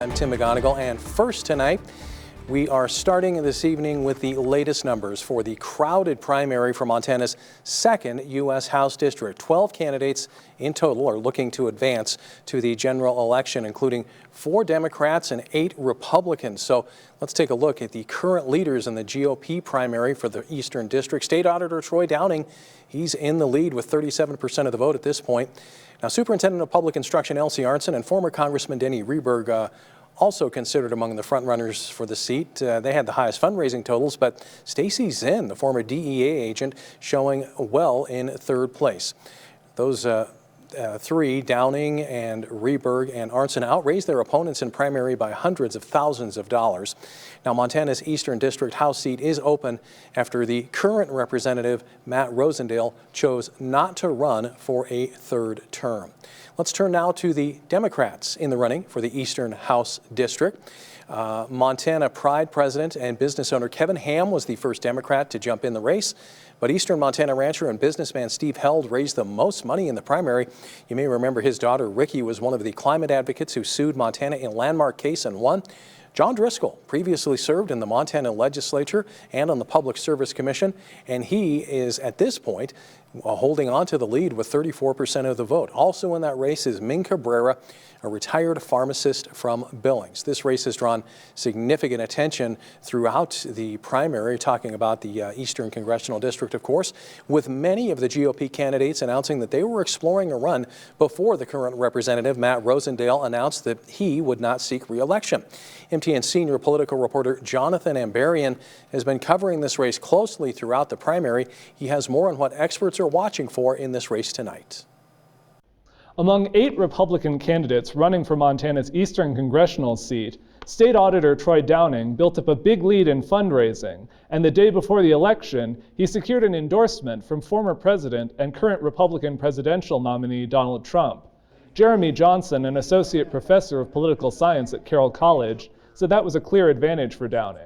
I'm Tim McGonigal, and first tonight, we are starting this evening with the latest numbers for the crowded primary for Montana's 2nd U.S. House District. 12 candidates in total are looking to advance to the general election, including 4 Democrats and 8 Republicans. So let's take a look at the current leaders in the GOP primary for the Eastern District. State Auditor Troy Downing, he's in the lead with 37% of the vote at this point. Now, Superintendent of Public Instruction Elsie Arntzen and former Congressman Denny Rehberg also considered among the frontrunners for the seat. They had the highest fundraising totals, but Stacy Zinn, the former DEA agent, showing well in 3rd place. Those 3, Downing and Rehberg and Arntzen, outraised their opponents in primary by hundreds of thousands of dollars. Now, Montana's Eastern District House seat is open after the current representative, Matt Rosendale, chose not to run for a 3rd term. Let's turn now to the Democrats in the running for the Eastern House District. Montana Pride president and business owner Kevin Ham was the first Democrat to jump in the race, but Eastern Montana rancher and businessman Steve Held raised the most money in the primary. You may remember his daughter Ricky was one of the climate advocates who sued Montana in a landmark case and won. John Driscoll previously served in the Montana legislature and on the Public Service Commission, and he is at this point holding on to the lead with 34% of the vote. Also in that race is Ming Cabrera, a retired pharmacist from Billings. This race has drawn significant attention throughout the primary, talking about the Eastern Congressional District, of course, with many of the GOP candidates announcing that they were exploring a run before the current representative, Matt Rosendale, announced that he would not seek re-election. MTN senior political reporter Jonathan Ambarian has been covering this race closely throughout the primary. He has more on what experts are watching for in this race tonight. Among 8 Republican candidates running for Montana's Eastern Congressional seat, State Auditor Troy Downing built up a big lead in fundraising, and the day before the election, he secured an endorsement from former President and current Republican presidential nominee Donald Trump. Jeremy Johnson, an associate professor of political science at Carroll College, said that was a clear advantage for Downing.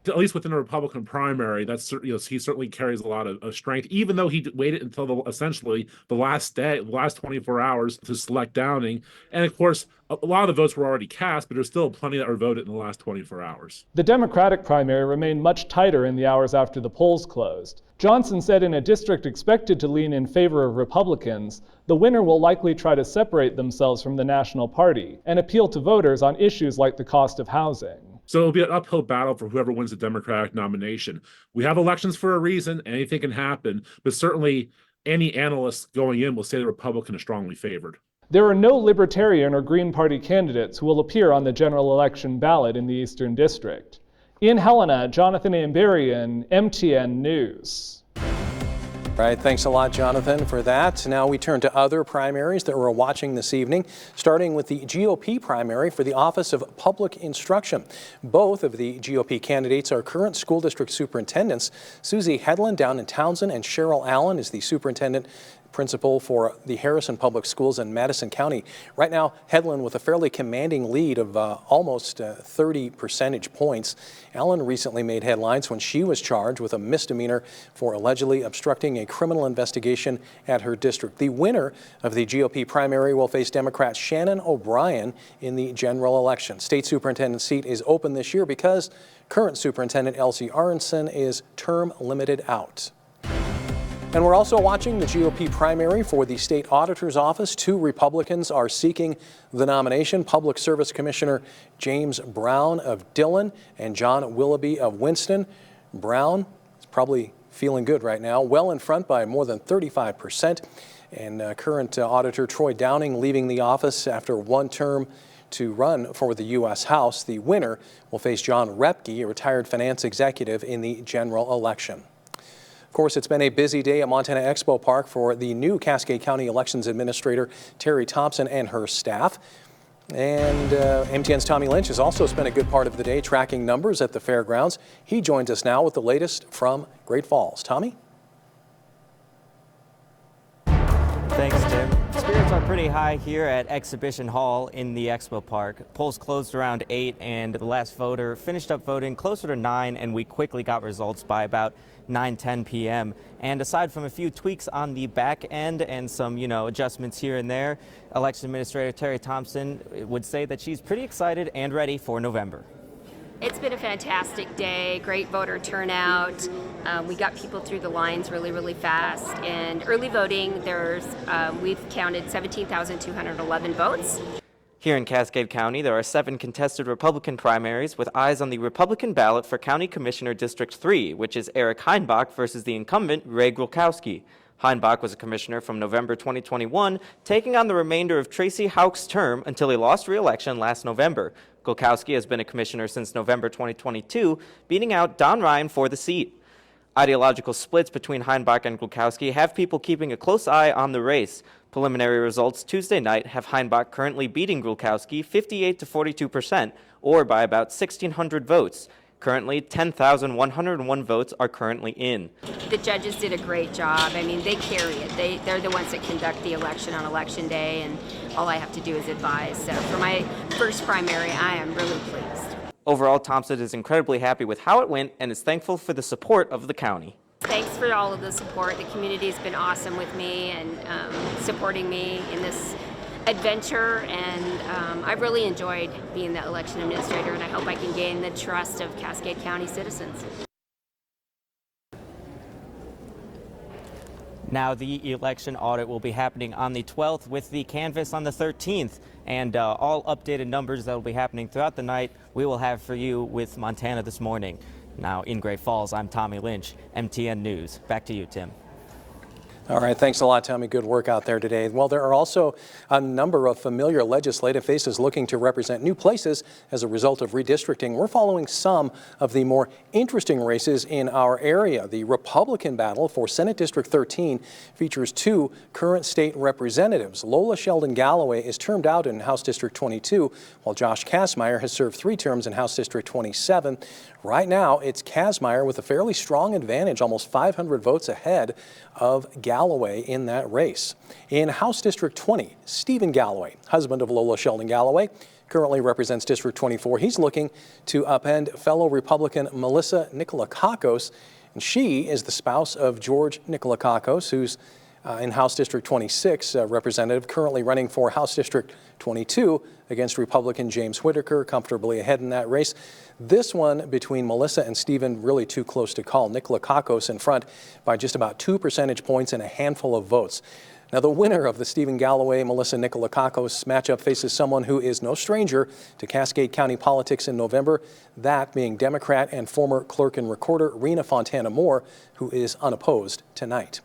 At least within a Republican primary, that's he certainly carries a lot of strength, even though he waited until essentially the last day, the last 24 hours to select Downing. And of course, a lot of the votes were already cast, but there's still plenty that were voted in the last 24 hours. The Democratic primary remained much tighter in the hours after the polls closed. Johnson said in a district expected to lean in favor of Republicans, the winner will likely try to separate themselves from the national party and appeal to voters on issues like the cost of housing. So it'll be an uphill battle for whoever wins the Democratic nomination. We have elections for a reason. Anything can happen, but certainly any analyst going in will say the Republican is strongly favored. There are no Libertarian or Green Party candidates who will appear on the general election ballot in the Eastern District. In Helena, Jonathan Ambarian, MTN News. All right, thanks a lot, Jonathan, for that. Now we turn to other primaries that we're watching this evening, starting with the GOP primary for the Office of Public Instruction. Both of the GOP candidates are current school district superintendents. Susie Hedlund down in Townsend and Cheryl Allen is the superintendent principal for the Harrison Public Schools in Madison County. Right now, Hedlund with a fairly commanding lead of almost 30 percentage points. Allen recently made headlines when she was charged with a misdemeanor for allegedly obstructing a criminal investigation at her district. The winner of the GOP primary will face Democrat Shannon O'Brien in the general election. State superintendent seat is open this year because current superintendent Elsie Arntzen is term limited out. And we're also watching the GOP primary for the state auditor's office. 2 Republicans are seeking the nomination. Public Service Commissioner James Brown of Dillon and John Willoughby of Winston. Brown is probably feeling good right now, well in front by more than 35%. And current auditor Troy Downing leaving the office after 1 term to run for the U.S. House. The winner will face John Repke, a retired finance executive, in the general election. Of course, it's been a busy day at Montana Expo Park for the new Cascade County Elections Administrator, Terry Thompson, and her staff. And MTN's Tommy Lynch has also spent a good part of the day tracking numbers at the fairgrounds. He joins us now with the latest from Great Falls. Tommy? Thanks, Tim. Temperatures are pretty high here at Exhibition Hall in the Expo Park. Polls closed around 8 and the last voter finished up voting closer to 9, and we quickly got results by about 9:10 p.m. And aside from a few tweaks on the back end and some, adjustments here and there, Election Administrator Terry Thompson would say that she's pretty excited and ready for November. It's been a fantastic day, great voter turnout. We got people through the lines really, really fast. And early voting, we've counted 17,211 votes. Here in Cascade County, there are 7 contested Republican primaries with eyes on the Republican ballot for County Commissioner District 3, which is Eric Heinbach versus the incumbent Ray Grulkowski. Heinbach was a commissioner from November 2021, taking on the remainder of Tracy Houck's term until he lost re-election last November. Grulkowski has been a commissioner since November 2022, beating out Don Ryan for the seat. Ideological splits between Heinbach and Grulkowski have people keeping a close eye on the race. Preliminary results Tuesday night have Heinbach currently beating Grulkowski 58 to 42%, or by about 1,600 votes. Currently, 10,101 votes are currently in. The judges did a great job. I mean, they carry it. They're the ones that conduct the election on Election Day, and all I have to do is advise. So for my first primary, I am really pleased. Overall, Thompson is incredibly happy with how it went and is thankful for the support of the county. Thanks for all of the support. The community has been awesome with me and supporting me in this adventure, and I've really enjoyed being the election administrator, and I hope I can gain the trust of Cascade County citizens. Now the election audit will be happening on the 12th with the canvass on the 13th, and all updated numbers that will be happening throughout the night we will have for you with Montana This Morning. Now in Great Falls, I'm Tommy Lynch, MTN News. Back to you, Tim. All right, thanks a lot, Tommy. Good work out there today. Well, there are also a number of familiar legislative faces looking to represent new places as a result of redistricting. We're following some of the more interesting races in our area. The Republican battle for Senate District 13 features 2 current state representatives. Lola Sheldon Galloway is termed out in House District 22, while Josh Kazmaier has served 3 terms in House District 27. Right now, it's Kazmaier with a fairly strong advantage, almost 500 votes ahead of Galloway in that race. In House District 20, Stephen Galloway, husband of Lola Sheldon Galloway, currently represents District 24. He's looking to upend fellow Republican Melissa Nikolakakos, and she is the spouse of George Nikolakakos, who's in House District 26 representative, currently running for House District 22 against Republican James Whitaker, comfortably ahead in that race. This one between Melissa and Stephen really too close to call. Nikolakakos in front by just about 2 percentage points and a handful of votes. Now, the winner of the Stephen Galloway-Melissa Nikolakakos matchup faces someone who is no stranger to Cascade County politics in November, that being Democrat and former clerk and recorder Rena Fontana Moore, who is unopposed tonight.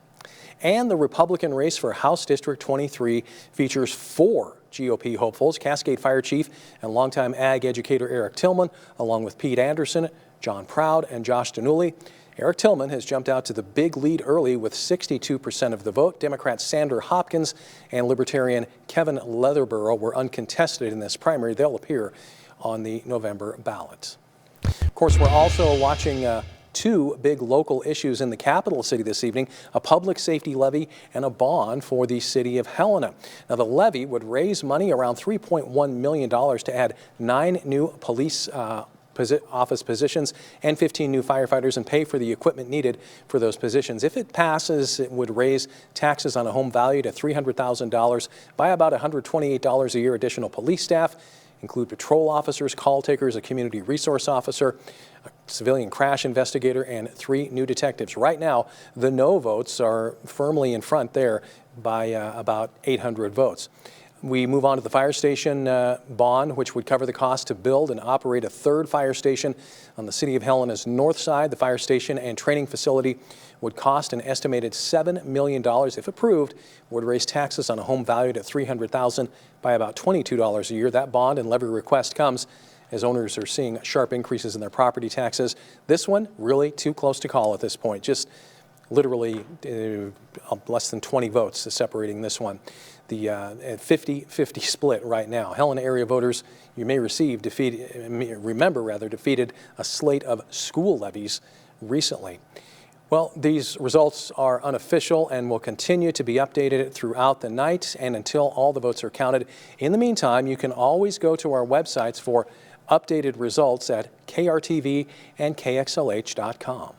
And the Republican race for House District 23 features 4 GOP hopefuls: Cascade Fire Chief and longtime ag educator Eric Tillman, along with Pete Anderson, John Proud, and Josh Danuli. Eric Tillman has jumped out to the big lead early with 62% of the vote. Democrat Sander Hopkins and Libertarian Kevin Leatherborough were uncontested in this primary. They'll appear on the November ballot. Of course, we're also watching 2 big local issues in the capital city this evening: a public safety levy and a bond for the city of Helena. Now, the levy would raise money around $3.1 million to add 9 new police office positions and 15 new firefighters and pay for the equipment needed for those positions. If it passes, it would raise taxes on a home value to $300,000 by about $128 a year. Additional police staff include patrol officers, call takers, a community resource officer, a civilian crash investigator, and 3 new detectives. Right now, the no votes are firmly in front there by about 800 votes. We move on to the fire station bond, which would cover the cost to build and operate a 3rd fire station on the city of Helena's north side. The fire station and training facility would cost an estimated $7 million. If approved, would raise taxes on a home valued at $300,000 by about $22 a year. That bond and levy request comes as owners are seeing sharp increases in their property taxes. This one really too close to call at this point. Just literally less than 20 votes separating this one. The 50-50 split right now. Helena area voters, you may remember defeated a slate of school levies recently. Well, these results are unofficial and will continue to be updated throughout the night and until all the votes are counted. In the meantime, you can always go to our websites for updated results at KRTV and KXLH.com.